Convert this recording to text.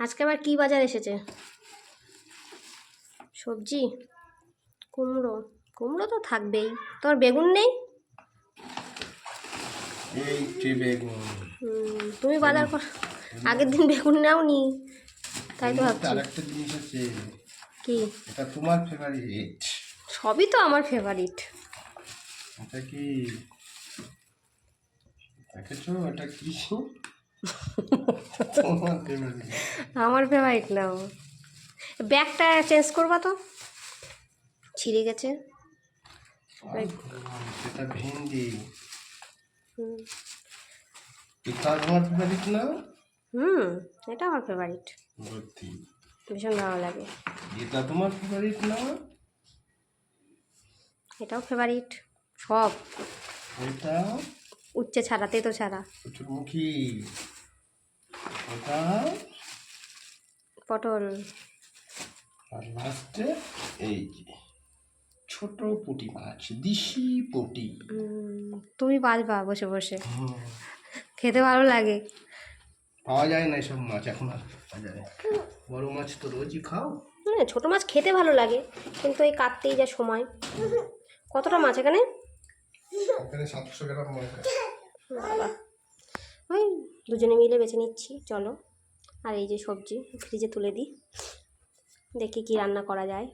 আজকে আবার কি বাজার এসেছে? সবজি? কুমড়ো। কুমড়ো তো থাকবেই। তোমার বেগুন নেই? এই যে বেগুন। তুমি বাজার কর, আগের দিন বেগুন নাওনি, তাই তো ভাবছি। আরেকটা জিনিস আছে। কি? এটা তোমার ফেভারিট। সবই তো আমার ফেভারিট। এটা কি দেখেছো? এটা কি তোমার ফেভারিট? আমার ফেভারিট না। ব্যাগটা চেঞ্জ করবা তো, ছিঁড়ে গেছে। এটা ভেন্ডি। এটা তোমার ফেভারিট না? এটা আমার ফেভারিট, সত্যি ভীষণ ভালো লাগে। এটা তোমার ফেভারিট না? এটাও ফেভারিট। সব এটা উচ্ছে ছাড়া, তেতো ছাড়া। কচুরমুখী। এটা পটল। আর লাস্টে এই যে ছোট পুঁটি মাছ, দেশি পুঁটি। তুমি বাজবা বসে বসে, খেতে ভালো লাগে। পাওয়া যায় না এসব মাছ এখন আর পাওয়া যায়। বড় মাছ তো রোজই খাও। ছোটো মাছ খেতে ভালো লাগে, কিন্তু এই কাটতেই যা সময়। কতটা মাছ এখানে? এখানে 700 গ্রাম মাছ। বাবা, ওই দুজনে মিলে বেছে নিচ্ছি, চলো। আর এই যে সবজি ফ্রিজে তুলে দিই, দেখি কি রান্না করা যায়।